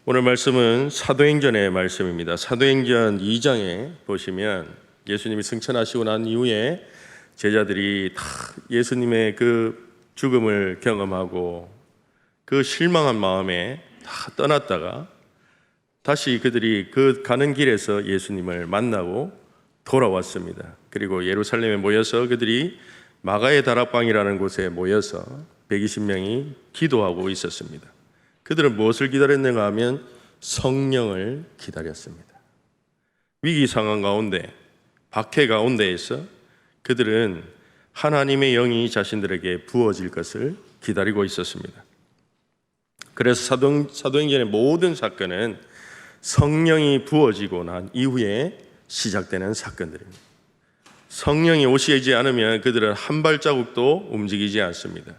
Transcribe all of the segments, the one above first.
오늘 말씀은 사도행전의 말씀입니다. 사도행전 2장에 보시면 예수님이 승천하시고 난 이후에 제자들이 다 예수님의 그 죽음을 경험하고 그 실망한 마음에 다 떠났다가 다시 그들이 그 가는 길에서 예수님을 만나고 돌아왔습니다. 그리고 예루살렘에 모여서 그들이 마가의 다락방이라는 곳에 모여서 120명이 기도하고 있었습니다. 그들은 무엇을 기다렸는가 하면 성령을 기다렸습니다. 위기 상황 가운데, 박해 가운데에서 그들은 하나님의 영이 자신들에게 부어질 것을 기다리고 있었습니다. 그래서 사도행전의 모든 사건은 성령이 부어지고 난 이후에 시작되는 사건들입니다. 성령이 오시지 않으면 그들은 한 발자국도 움직이지 않습니다.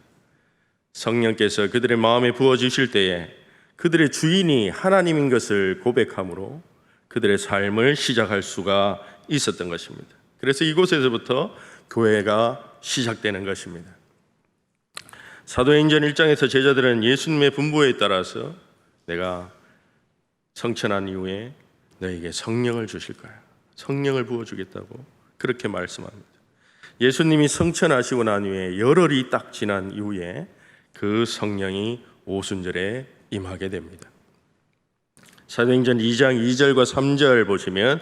성령께서 그들의 마음에 부어주실 때에 그들의 주인이 하나님인 것을 고백함으로 그들의 삶을 시작할 수가 있었던 것입니다. 그래서 이곳에서부터 교회가 시작되는 것입니다. 사도행전 1장에서 제자들은 예수님의 분부에 따라서 내가 성천한 이후에 너에게 성령을 주실 거야, 성령을 부어주겠다고 그렇게 말씀합니다. 예수님이 성천하시고 난 후에 열흘이 딱 지난 이후에 그 성령이 오순절에 임하게 됩니다. 사도행전 2장 2절과 3절 보시면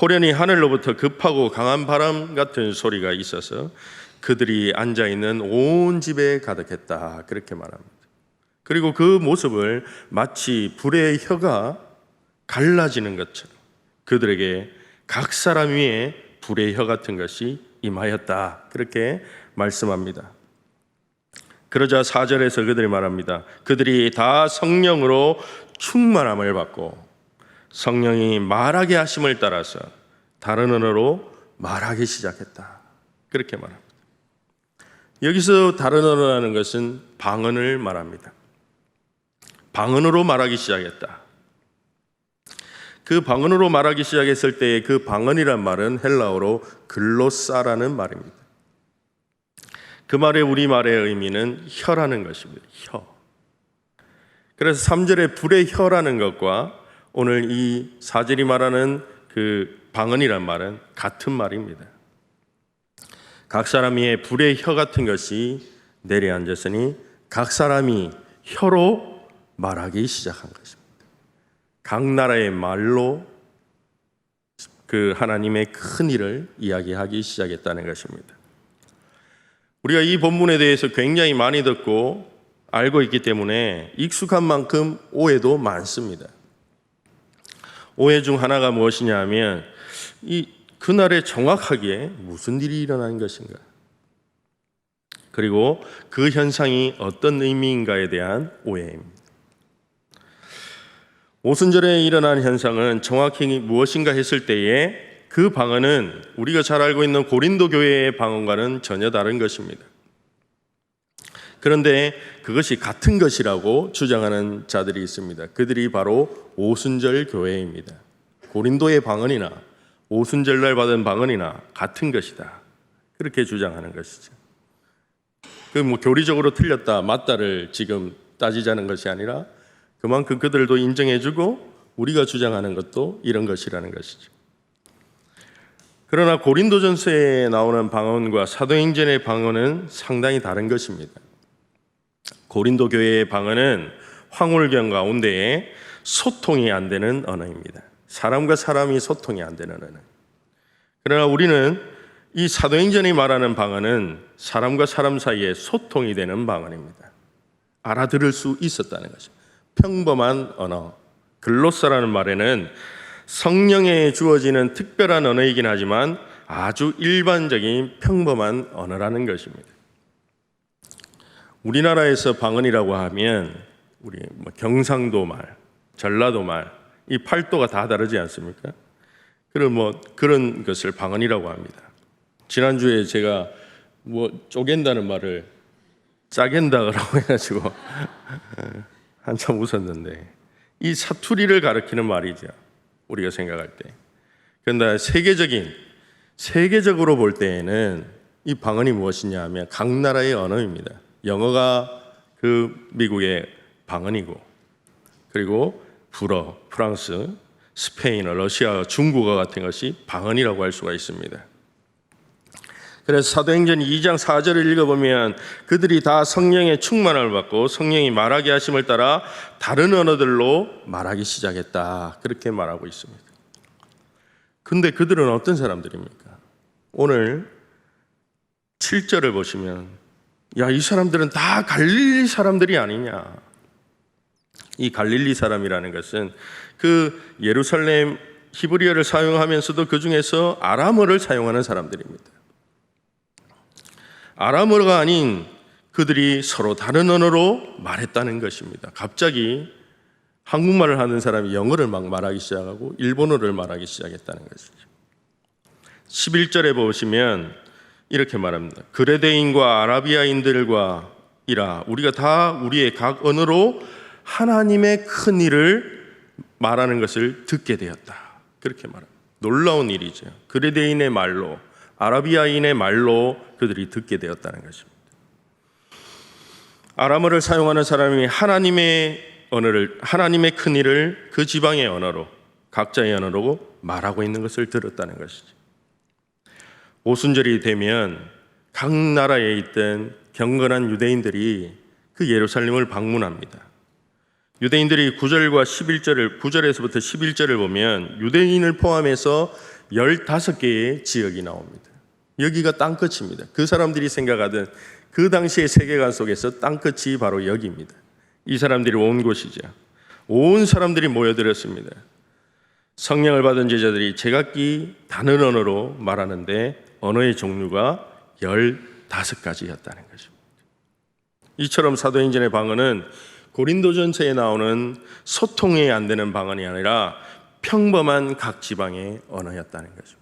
호련히 하늘로부터 급하고 강한 바람 같은 소리가 있어서 그들이 앉아있는 온 집에 가득했다 그렇게 말합니다. 그리고 그 모습을 마치 불의 혀가 갈라지는 것처럼 그들에게 각 사람 위에 불의 혀 같은 것이 임하였다 그렇게 말씀합니다. 그러자 4절에서 그들이 말합니다. 그들이 다 성령으로 충만함을 받고 성령이 말하게 하심을 따라서 다른 언어로 말하기 시작했다 그렇게 말합니다. 여기서 다른 언어라는 것은 방언을 말합니다. 방언으로 말하기 시작했다. 그 방언으로 말하기 시작했을 때의 그 방언이란 말은 헬라어로 글로사라는 말입니다. 그 말의 우리말의 의미는 혀라는 것입니다. 혀. 그래서 3절의 불의 혀라는 것과 오늘 이 4절이 말하는 그 방언이란 말은 같은 말입니다. 각 사람 위에 불의 혀 같은 것이 내려앉았으니 각 사람이 혀로 말하기 시작한 것입니다. 각 나라의 말로 그 하나님의 큰 일을 이야기하기 시작했다는 것입니다. 우리가 이 본문에 대해서 굉장히 많이 듣고 알고 있기 때문에 익숙한 만큼 오해도 많습니다. 오해 중 하나가 무엇이냐 하면 그날에 정확하게 무슨 일이 일어난 것인가, 그리고 그 현상이 어떤 의미인가에 대한 오해입니다. 오순절에 일어난 현상은 정확히 무엇인가 했을 때에 그 방언은 우리가 잘 알고 있는 고린도 교회의 방언과는 전혀 다른 것입니다. 그런데 그것이 같은 것이라고 주장하는 자들이 있습니다. 그들이 바로 오순절 교회입니다. 고린도의 방언이나 오순절날 받은 방언이나 같은 것이다 그렇게 주장하는 것이죠. 교리적으로 틀렸다 맞다를 지금 따지자는 것이 아니라 그만큼 그들도 인정해주고 우리가 주장하는 것도 이런 것이라는 것이죠. 그러나 고린도전서에 나오는 방언과 사도행전의 방언은 상당히 다른 것입니다. 고린도 교회의 방언은 황홀경 가운데에 소통이 안 되는 언어입니다. 사람과 사람이 소통이 안 되는 언어. 그러나 우리는 이 사도행전이 말하는 방언은 사람과 사람 사이에 소통이 되는 방언입니다. 알아들을 수 있었다는 것입니다. 평범한 언어, 글로사라는 말에는 성령에 주어지는 특별한 언어이긴 하지만 아주 일반적인 평범한 언어라는 것입니다. 우리나라에서 방언이라고 하면 우리 경상도 말, 전라도 말, 이 팔도가 다 다르지 않습니까? 그런 것을 방언이라고 합니다. 지난주에 제가 쪼갠다는 말을 짜겐다라고 해가지고 한참 웃었는데 이 사투리를 가리키는 말이죠. 우리가 생각할 때. 그런데 세계적으로 볼 때에는 이 방언이 무엇이냐 하면 각 나라의 언어입니다. 영어가 그 미국의 방언이고, 그리고 불어, 프랑스, 스페인어, 러시아어, 중국어 같은 것이 방언이라고 할 수가 있습니다. 그래서 사도행전 2장 4절을 읽어보면 그들이 다 성령의 충만을 받고 성령이 말하게 하심을 따라 다른 언어들로 말하기 시작했다. 그렇게 말하고 있습니다. 근데 그들은 어떤 사람들입니까? 오늘 7절을 보시면 야, 이 사람들은 다 갈릴리 사람들이 아니냐. 이 갈릴리 사람이라는 것은 그 예루살렘 히브리어를 사용하면서도 그 중에서 아람어를 사용하는 사람들입니다. 아람어가 아닌 그들이 서로 다른 언어로 말했다는 것입니다. 갑자기 한국말을 하는 사람이 영어를 막 말하기 시작하고 일본어를 말하기 시작했다는 것이죠. 11절에 보시면 이렇게 말합니다. 그레데인과 아라비아인들과 이라 우리가 다 우리의 각 언어로 하나님의 큰 일을 말하는 것을 듣게 되었다. 그렇게 말합니다. 놀라운 일이죠. 그레데인의 말로, 아라비아인의 말로 그들이 듣게 되었다는 것입니다. 아람어를 사용하는 사람이 하나님의 큰 일을 그 지방의 언어로, 각자의 언어로 말하고 있는 것을 들었다는 것이죠. 오순절이 되면 각 나라에 있던 경건한 유대인들이 그 예루살렘을 방문합니다. 유대인들이 9절에서부터 11절을 보면 유대인을 포함해서 15개의 지역이 나옵니다. 여기가 땅끝입니다. 그 사람들이 생각하던 그 당시의 세계관 속에서 땅끝이 바로 여기입니다. 이 사람들이 온 곳이죠. 온 사람들이 모여들었습니다. 성령을 받은 제자들이 제각기 다른 언어로 말하는데 언어의 종류가 15가지였다는 것입니다. 이처럼 사도행전의 방언은 고린도전서에 나오는 소통이 안 되는 방언이 아니라 평범한 각 지방의 언어였다는 것입니다.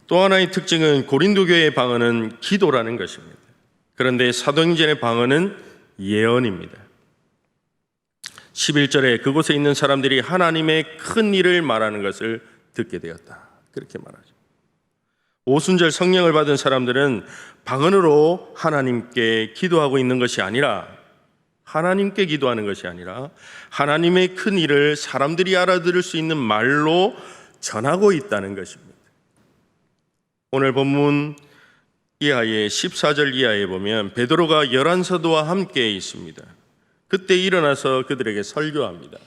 또 하나의 특징은 고린도 교회의 방언은 기도라는 것입니다. 그런데 사도행전의 방언은 예언입니다. 11절에 그곳에 있는 사람들이 하나님의 큰 일을 말하는 것을 듣게 되었다. 그렇게 말하죠. 오순절 성령을 받은 사람들은 방언으로 하나님께 기도하고 있는 것이 아니라 하나님께 기도하는 것이 아니라 하나님의 큰 일을 사람들이 알아들을 수 있는 말로 전하고 있다는 것입니다. 오늘 본문 이하에 14절 이하에 보면 베드로가 11사도와 함께 있습니다. 그때 일어나서 그들에게 설교합니다.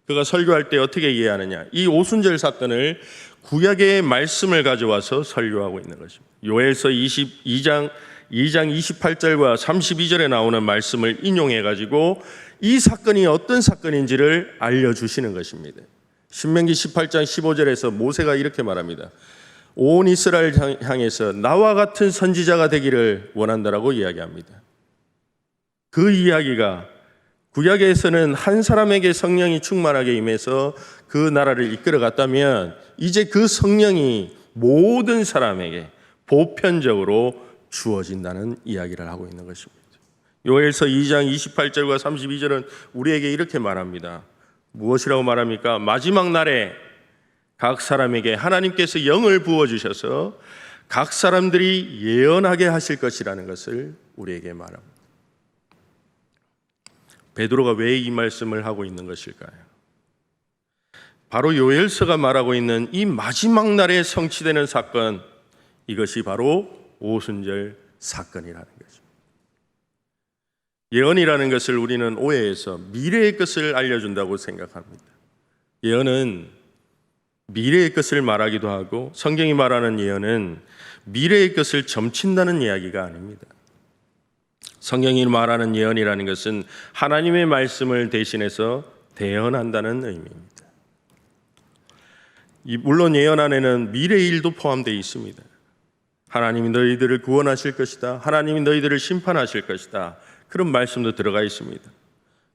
그가 설교할 때 어떻게 이해하느냐? 이 오순절 사건을 구약의 말씀을 가져와서 설교하고 있는 것입니다. 요엘서 2장 28절과 32절에 나오는 말씀을 인용해 가지고 이 사건이 어떤 사건인지를 알려주시는 것입니다. 신명기 18장 15절에서 모세가 이렇게 말합니다. 온 이스라엘 향해서 나와 같은 선지자가 되기를 원한다라고 이야기합니다. 그 이야기가 구약에서는 한 사람에게 성령이 충만하게 임해서 그 나라를 이끌어 갔다면 이제 그 성령이 모든 사람에게 보편적으로 주어진다는 이야기를 하고 있는 것입니다. 요엘서 2장 28절과 32절은 우리에게 이렇게 말합니다. 무엇이라고 말합니까? 마지막 날에 각 사람에게 하나님께서 영을 부어주셔서 각 사람들이 예언하게 하실 것이라는 것을 우리에게 말합니다. 베드로가 왜 이 말씀을 하고 있는 것일까요? 바로 요엘서가 말하고 있는 이 마지막 날에 성취되는 사건, 이것이 바로 오순절 사건이라는 거죠. 예언이라는 것을 우리는 오해해서 미래의 것을 알려준다고 생각합니다. 예언은 미래의 것을 말하기도 하고 성경이 말하는 예언은 미래의 것을 점친다는 이야기가 아닙니다. 성경이 말하는 예언이라는 것은 하나님의 말씀을 대신해서 대언한다는 의미입니다. 물론 예언 안에는 미래의 일도 포함되어 있습니다. 하나님이 너희들을 구원하실 것이다. 하나님이 너희들을 심판하실 것이다. 그런 말씀도 들어가 있습니다.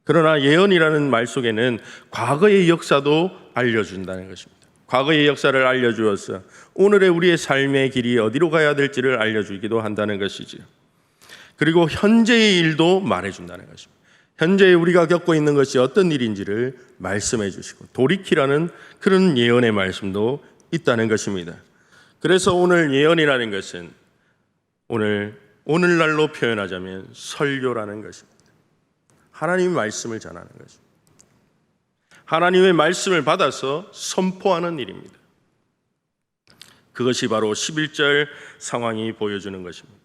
그러나 예언이라는 말 속에는 과거의 역사도 알려준다는 것입니다. 과거의 역사를 알려주어서 오늘의 우리의 삶의 길이 어디로 가야 될지를 알려주기도 한다는 것이지요. 그리고 현재의 일도 말해준다는 것입니다. 현재 우리가 겪고 있는 것이 어떤 일인지를 말씀해 주시고 돌이키라는 그런 예언의 말씀도 있다는 것입니다. 그래서 오늘 예언이라는 것은 오늘날로 표현하자면 설교라는 것입니다. 하나님의 말씀을 전하는 것입니다. 하나님의 말씀을 받아서 선포하는 일입니다. 그것이 바로 11절 상황이 보여주는 것입니다.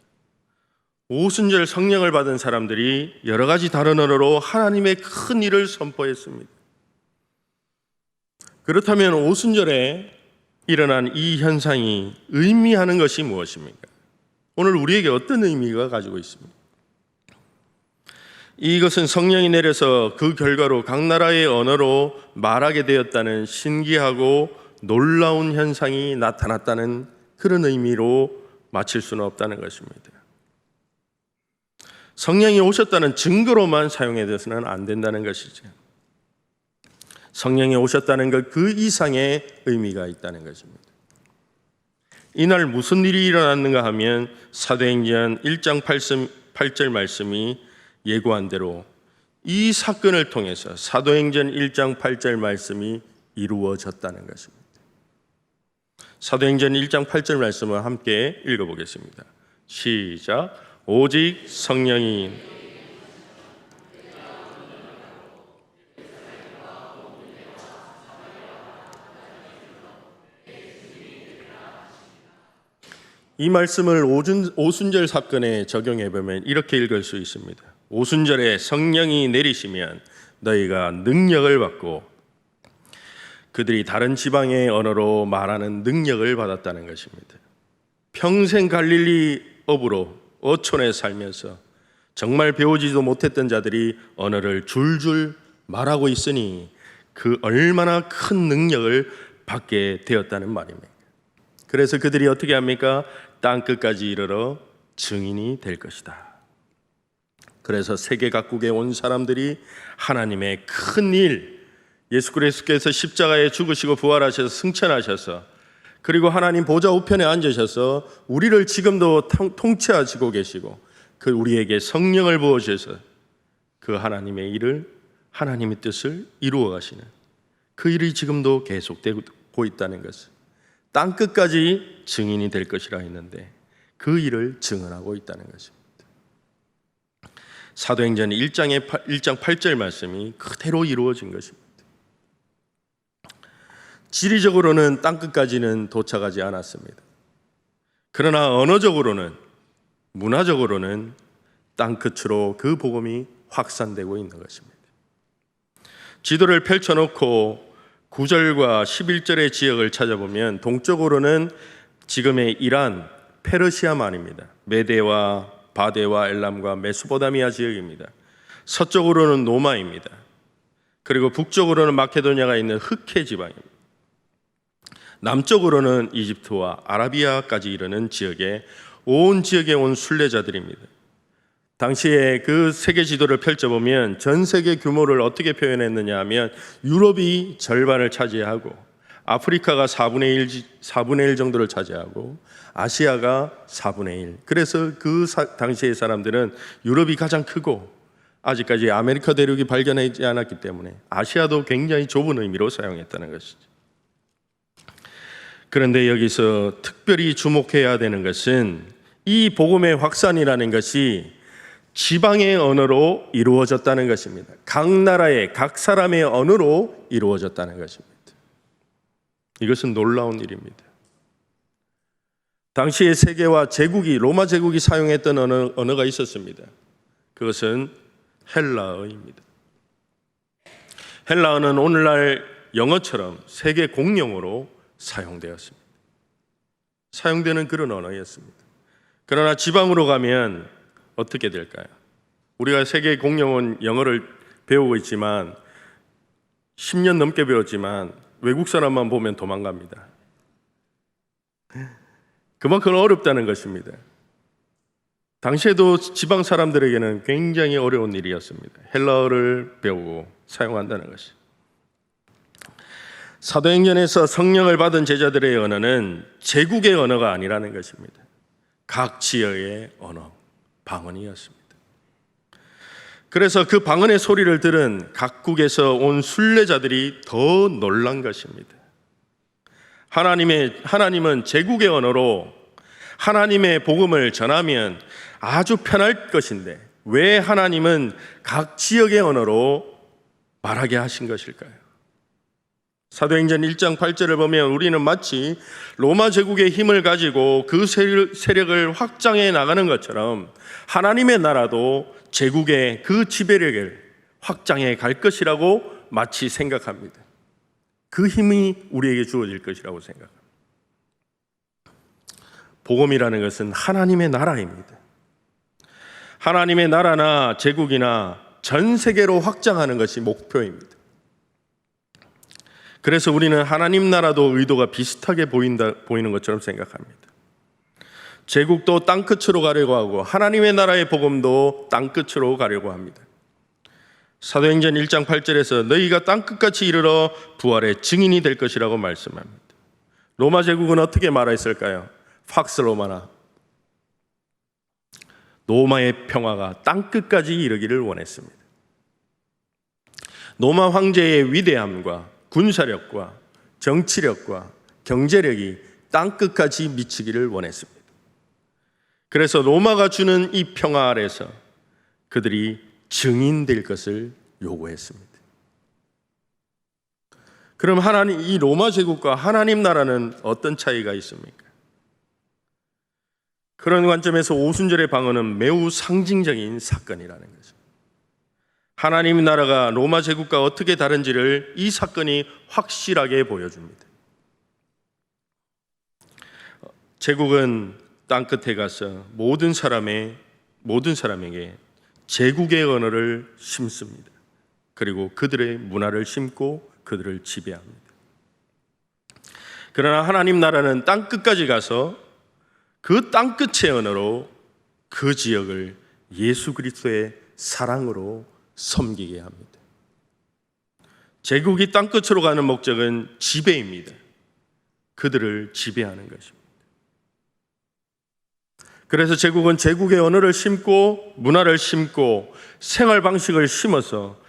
오순절 성령을 받은 사람들이 여러 가지 다른 언어로 하나님의 큰 일을 선포했습니다. 그렇다면 오순절에 일어난 이 현상이 의미하는 것이 무엇입니까? 오늘 우리에게 어떤 의미가 가지고 있습니까? 이것은 성령이 내려서 그 결과로 각 나라의 언어로 말하게 되었다는 신기하고 놀라운 현상이 나타났다는 그런 의미로 마칠 수는 없다는 것입니다. 성령이 오셨다는 증거로만 사용해서는 안 된다는 것이죠. 성령이 오셨다는 것 그 이상의 의미가 있다는 것입니다. 이날 무슨 일이 일어났는가 하면 사도행전 1장 8절 말씀이 예고한 대로 이 사건을 통해서 사도행전 1장 8절 말씀이 이루어졌다는 것입니다. 사도행전 1장 8절 말씀을 함께 읽어보겠습니다. 시작. 오직 성령이 이 말씀을 오순절 사건에 적용해 보면 이렇게 읽을 수 있습니다. 오순절에 성령이 내리시면 너희가 능력을 받고, 그들이 다른 지방의 언어로 말하는 능력을 받았다는 것입니다. 평생 갈릴리 어부로 어촌에 살면서 정말 배우지도 못했던 자들이 언어를 줄줄 말하고 있으니 그 얼마나 큰 능력을 받게 되었다는 말입니다. 그래서 그들이 어떻게 합니까? 땅끝까지 이르러 증인이 될 것이다. 그래서 세계 각국에 온 사람들이 하나님의 큰 일, 예수 그리스도께서 십자가에 죽으시고 부활하셔서 승천하셔서, 그리고 하나님 보좌 우편에 앉으셔서 우리를 지금도 통치하시고 계시고 그 우리에게 성령을 부어주셔서 그 하나님의 일을, 하나님의 뜻을 이루어 가시는 그 일이 지금도 계속되고 있다는 것을, 땅끝까지 증인이 될 것이라 했는데 그 일을 증언하고 있다는 것입니다. 사도행전 1장 8절 말씀이 그대로 이루어진 것입니다. 지리적으로는 땅끝까지는 도착하지 않았습니다. 그러나 언어적으로는, 문화적으로는 땅끝으로 그 복음이 확산되고 있는 것입니다. 지도를 펼쳐놓고 9절과 11절의 지역을 찾아보면 동쪽으로는 지금의 이란, 페르시아만입니다. 메대와 바데와 엘람과 메소포타미아 지역입니다. 서쪽으로는 노마입니다. 그리고 북쪽으로는 마케도니아가 있는 흑해 지방입니다. 남쪽으로는 이집트와 아라비아까지 이르는 지역에 온 지역에 온 순례자들입니다. 당시에 그 세계 지도를 펼쳐보면 전 세계 규모를 어떻게 표현했느냐 하면 유럽이 절반을 차지하고 아프리카가 4분의 1 정도를 차지하고 아시아가 4분의 1. 그래서 그 당시의 사람들은 유럽이 가장 크고 아직까지 아메리카 대륙이 발견하지 않았기 때문에 아시아도 굉장히 좁은 의미로 사용했다는 것이죠. 그런데 여기서 특별히 주목해야 되는 것은 이 복음의 확산이라는 것이 지방의 언어로 이루어졌다는 것입니다. 각 나라의 각 사람의 언어로 이루어졌다는 것입니다. 이것은 놀라운 일입니다. 당시의 세계와 제국이, 로마 제국이 사용했던 언어가 있었습니다. 그것은 헬라어입니다. 헬라어는 오늘날 영어처럼 세계 공용어로 사용되었습니다. 사용되는 그런 언어였습니다. 그러나 지방으로 가면 어떻게 될까요? 우리가 세계 공용어인 영어를 배우고 있지만 10년 넘게 배웠지만 외국 사람만 보면 도망갑니다. 그만큼 어렵다는 것입니다. 당시에도 지방 사람들에게는 굉장히 어려운 일이었습니다. 헬라어를 배우고 사용한다는 것이. 사도행전에서 성령을 받은 제자들의 언어는 제국의 언어가 아니라는 것입니다. 각 지역의 언어, 방언이었습니다. 그래서 그 방언의 소리를 들은 각국에서 온 순례자들이 더 놀란 것입니다. 하나님은 제국의 언어로 하나님의 복음을 전하면 아주 편할 것인데 왜 하나님은 각 지역의 언어로 말하게 하신 것일까요? 사도행전 1장 8절을 보면 우리는 마치 로마 제국의 힘을 가지고 그 세력을 확장해 나가는 것처럼 하나님의 나라도 제국의 그 지배력을 확장해 갈 것이라고 마치 생각합니다. 그 힘이 우리에게 주어질 것이라고 생각합니다. 복음이라는 것은 하나님의 나라입니다. 하나님의 나라나 제국이나 전 세계로 확장하는 것이 목표입니다. 그래서 우리는 하나님 나라도 의도가 비슷하게 보이는 것처럼 생각합니다. 제국도 땅끝으로 가려고 하고 하나님의 나라의 복음도 땅끝으로 가려고 합니다. 사도행전 1장 8절에서 너희가 땅끝까지 이르러 부활의 증인이 될 것이라고 말씀합니다. 로마 제국은 어떻게 말했을까요? 팍스 로마나. 로마의 평화가 땅끝까지 이르기를 원했습니다. 로마 황제의 위대함과 군사력과 정치력과 경제력이 땅끝까지 미치기를 원했습니다. 그래서 로마가 주는 이 평화 아래서 그들이 증인될 것을 요구했습니다. 그럼 이 로마 제국과 하나님 나라는 어떤 차이가 있습니까? 그런 관점에서 오순절의 방언은 매우 상징적인 사건이라는 거죠. 하나님 나라가 로마 제국과 어떻게 다른지를 이 사건이 확실하게 보여줍니다. 제국은 땅끝에 가서 모든 사람에게 제국의 언어를 심습니다. 그리고 그들의 문화를 심고 그들을 지배합니다. 그러나 하나님 나라는 땅끝까지 가서 그 땅끝의 언어로 그 지역을 예수 그리스도의 사랑으로 섬기게 합니다. 제국이 땅끝으로 가는 목적은 지배입니다. 그들을 지배하는 것입니다. 그래서 제국은 제국의 언어를 심고 문화를 심고 생활 방식을 심어서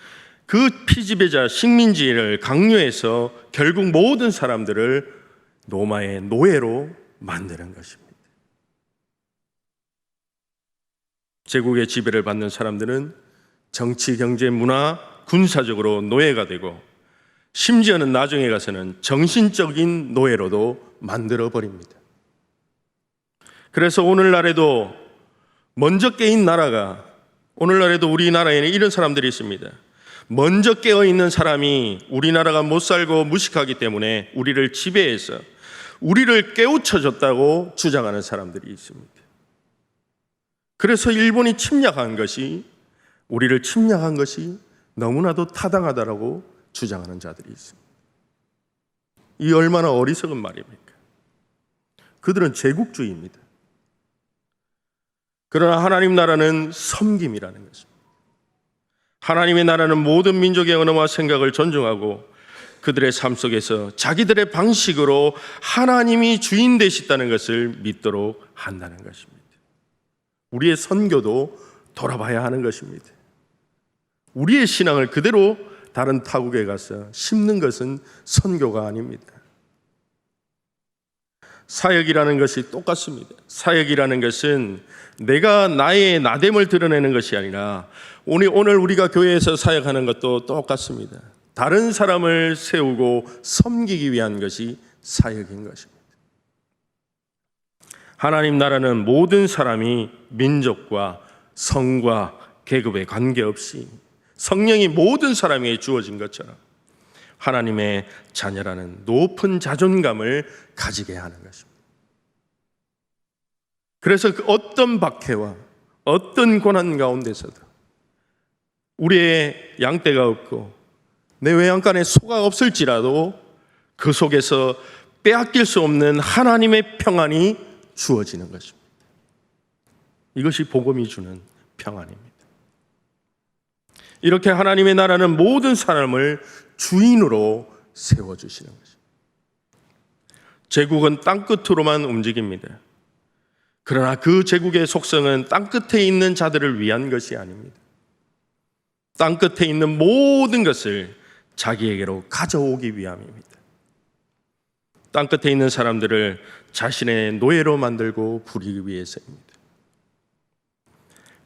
그 피지배자 식민지를 강요해서 결국 모든 사람들을 로마의 노예로 만드는 것입니다. 제국의 지배를 받는 사람들은 정치, 경제, 문화, 군사적으로 노예가 되고 심지어는 나중에 가서는 정신적인 노예로도 만들어 버립니다. 그래서 오늘날에도 먼저 깨인 나라가, 오늘날에도 우리나라에는 이런 사람들이 있습니다. 먼저 깨어 있는 사람이 우리나라가 못 살고 무식하기 때문에 우리를 지배해서 우리를 깨우쳐줬다고 주장하는 사람들이 있습니다. 그래서 일본이 침략한 것이, 우리를 침략한 것이 너무나도 타당하다라고 주장하는 자들이 있습니다. 이 얼마나 어리석은 말입니까? 그들은 제국주의입니다. 그러나 하나님 나라는 섬김이라는 것입니다. 하나님의 나라는 모든 민족의 언어와 생각을 존중하고 그들의 삶 속에서 자기들의 방식으로 하나님이 주인 되시다는 것을 믿도록 한다는 것입니다. 우리의 선교도 돌아봐야 하는 것입니다. 우리의 신앙을 그대로 다른 타국에 가서 심는 것은 선교가 아닙니다. 사역이라는 것이 똑같습니다. 사역이라는 것은 내가 나의 나됨을 드러내는 것이 아니라 오늘 우리가 교회에서 사역하는 것도 똑같습니다. 다른 사람을 세우고 섬기기 위한 것이 사역인 것입니다. 하나님 나라는 모든 사람이 민족과 성과 계급에 관계없이 성령이 모든 사람에게 주어진 것처럼 하나님의 자녀라는 높은 자존감을 가지게 하는 것입니다. 그래서 그 어떤 박해와 어떤 고난 가운데서도 우리의 양떼가 없고 내 외양간에 소가 없을지라도 그 속에서 빼앗길 수 없는 하나님의 평안이 주어지는 것입니다. 이것이 복음이 주는 평안입니다. 이렇게 하나님의 나라는 모든 사람을 주인으로 세워주시는 것입니다. 제국은 땅끝으로만 움직입니다. 그러나 그 제국의 속성은 땅끝에 있는 자들을 위한 것이 아닙니다. 땅끝에 있는 모든 것을 자기에게로 가져오기 위함입니다. 땅끝에 있는 사람들을 자신의 노예로 만들고 부리기 위해서입니다.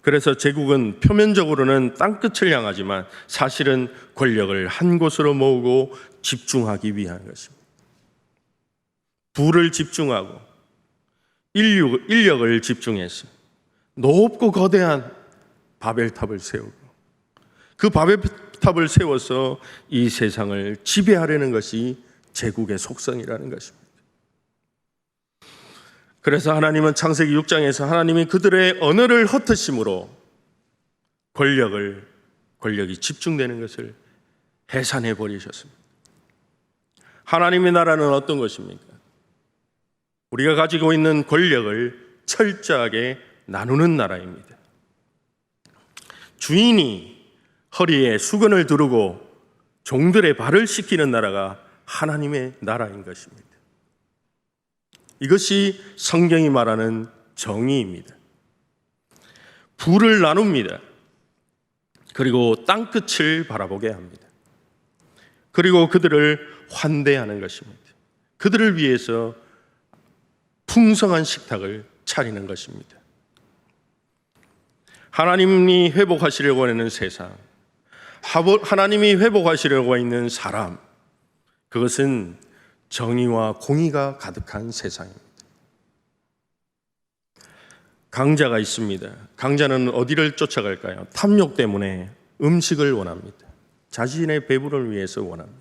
그래서 제국은 표면적으로는 땅끝을 향하지만 사실은 권력을 한 곳으로 모으고 집중하기 위한 것입니다. 부를 집중하고 인력을 집중해서 높고 거대한 바벨탑을 세우고 그 바벨탑을 세워서 이 세상을 지배하려는 것이 제국의 속성이라는 것입니다. 그래서 하나님은 창세기 6장에서 하나님이 그들의 언어를 흩으심으로 권력이 집중되는 것을 해산해 버리셨습니다. 하나님의 나라는 어떤 것입니까? 우리가 가지고 있는 권력을 철저하게 나누는 나라입니다. 주인이 허리에 수건을 두르고 종들의 발을 씻기는 나라가 하나님의 나라인 것입니다. 이것이 성경이 말하는 정의입니다. 부를 나눕니다. 그리고 땅끝을 바라보게 합니다. 그리고 그들을 환대하는 것입니다. 그들을 위해서 풍성한 식탁을 차리는 것입니다. 하나님이 회복하시려고 하는 세상, 하나님이 회복하시려고 있는 사람, 그것은 정의와 공의가 가득한 세상입니다. 강자가 있습니다. 강자는 어디를 쫓아갈까요? 탐욕 때문에 음식을 원합니다. 자신의 배부를 위해서 원합니다.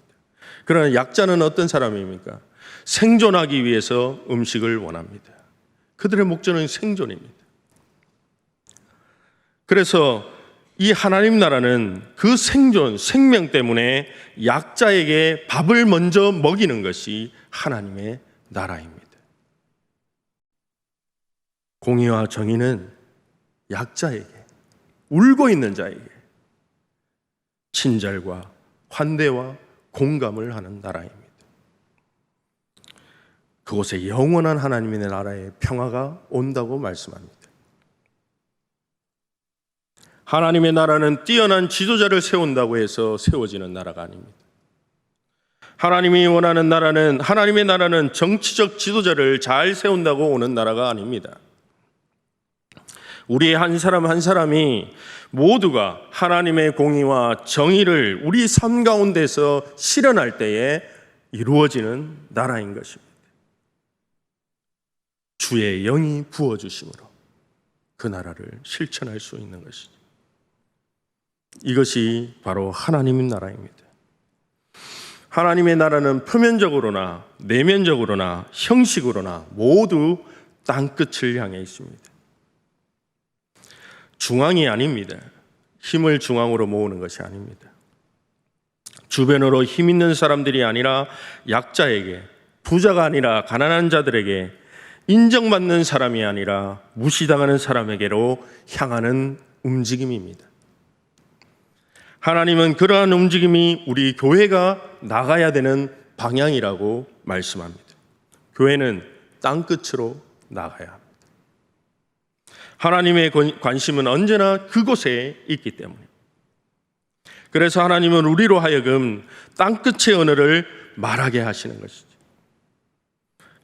그러나 약자는 어떤 사람입니까? 생존하기 위해서 음식을 원합니다. 그들의 목적은 생존입니다. 그래서 이 하나님 나라는 그 생명 때문에 약자에게 밥을 먼저 먹이는 것이 하나님의 나라입니다. 공의와 정의는 약자에게, 울고 있는 자에게 친절과 환대와 공감을 하는 나라입니다. 그곳에 영원한 하나님의 나라의 평화가 온다고 말씀합니다. 하나님의 나라는 뛰어난 지도자를 세운다고 해서 세워지는 나라가 아닙니다. 하나님이 원하는 나라는, 하나님의 나라는 정치적 지도자를 잘 세운다고 오는 나라가 아닙니다. 우리의 한 사람 한 사람이 모두가 하나님의 공의와 정의를 우리 삶 가운데서 실현할 때에 이루어지는 나라인 것입니다. 주의 영이 부어주심으로 그 나라를 실천할 수 있는 것이죠. 이것이 바로 하나님의 나라입니다. 하나님의 나라는 표면적으로나 내면적으로나 형식으로나 모두 땅끝을 향해 있습니다. 중앙이 아닙니다. 힘을 중앙으로 모으는 것이 아닙니다. 주변으로 힘 있는 사람들이 아니라 약자에게, 부자가 아니라 가난한 자들에게, 인정받는 사람이 아니라 무시당하는 사람에게로 향하는 움직임입니다. 하나님은 그러한 움직임이 우리 교회가 나가야 되는 방향이라고 말씀합니다. 교회는 땅끝으로 나가야 합니다. 하나님의 관심은 언제나 그곳에 있기 때문에. 그래서 하나님은 우리로 하여금 땅끝의 언어를 말하게 하시는 것이죠.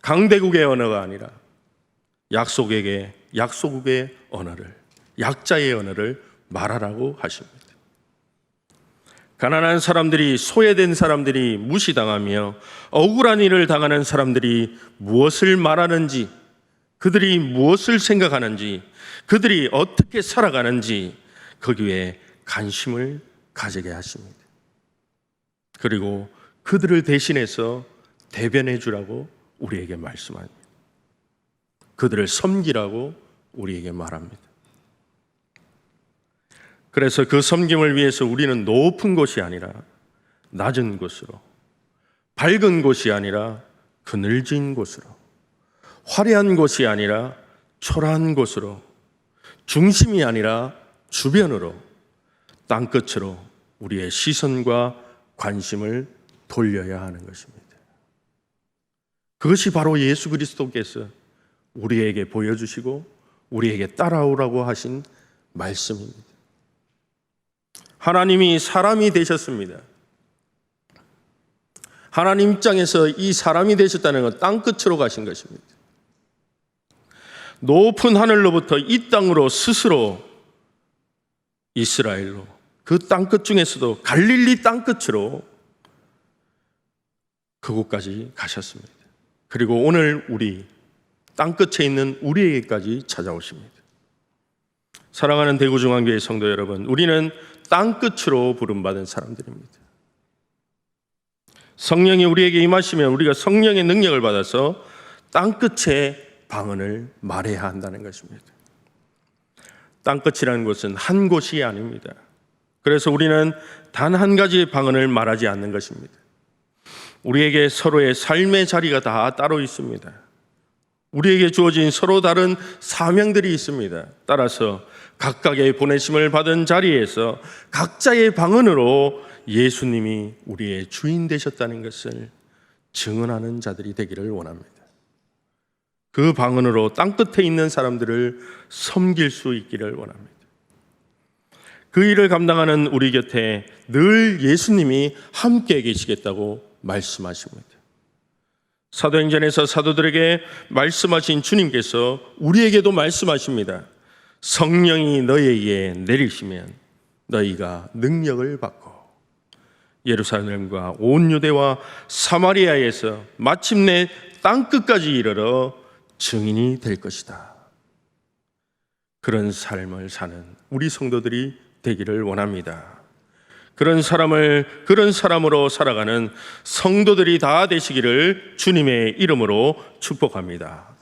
강대국의 언어가 아니라 약소국의 언어를, 약자의 언어를 말하라고 하십니다. 가난한 사람들이, 소외된 사람들이 무시당하며 억울한 일을 당하는 사람들이 무엇을 말하는지, 그들이 무엇을 생각하는지, 그들이 어떻게 살아가는지 거기에 관심을 가지게 하십니다. 그리고 그들을 대신해서 대변해 주라고 우리에게 말씀합니다. 그들을 섬기라고 우리에게 말합니다. 그래서 그 섬김을 위해서 우리는 높은 곳이 아니라 낮은 곳으로, 밝은 곳이 아니라 그늘진 곳으로, 화려한 곳이 아니라 초라한 곳으로, 중심이 아니라 주변으로, 땅끝으로 우리의 시선과 관심을 돌려야 하는 것입니다. 그것이 바로 예수 그리스도께서 우리에게 보여주시고 우리에게 따라오라고 하신 말씀입니다. 하나님이 사람이 되셨습니다. 하나님 입장에서 이 사람이 되셨다는 건 땅끝으로 가신 것입니다. 높은 하늘로부터 이 땅으로 스스로 이스라엘로, 그 땅끝 중에서도 갈릴리 땅끝으로 그곳까지 가셨습니다. 그리고 오늘 우리 땅끝에 있는 우리에게까지 찾아오십니다. 사랑하는 대구중앙교회 성도 여러분, 우리는 땅끝으로 부름받은 사람들입니다. 성령이 우리에게 임하시면 우리가 성령의 능력을 받아서 땅끝의 방언을 말해야 한다는 것입니다. 땅끝이라는 곳은 한 곳이 아닙니다. 그래서 우리는 단 한 가지의 방언을 말하지 않는 것입니다. 우리에게 서로의 삶의 자리가 다 따로 있습니다. 우리에게 주어진 서로 다른 사명들이 있습니다. 따라서 각각의 보내심을 받은 자리에서 각자의 방언으로 예수님이 우리의 주인 되셨다는 것을 증언하는 자들이 되기를 원합니다. 그 방언으로 땅끝에 있는 사람들을 섬길 수 있기를 원합니다. 그 일을 감당하는 우리 곁에 늘 예수님이 함께 계시겠다고 말씀하십니다. 사도행전에서 사도들에게 말씀하신 주님께서 우리에게도 말씀하십니다. 성령이 너희에게 내리시면 너희가 능력을 받고 예루살렘과 온 유대와 사마리아에서 마침내 땅끝까지 이르러 증인이 될 것이다. 그런 삶을 사는 우리 성도들이 되기를 원합니다. 그런 사람으로 살아가는 성도들이 다 되시기를 주님의 이름으로 축복합니다.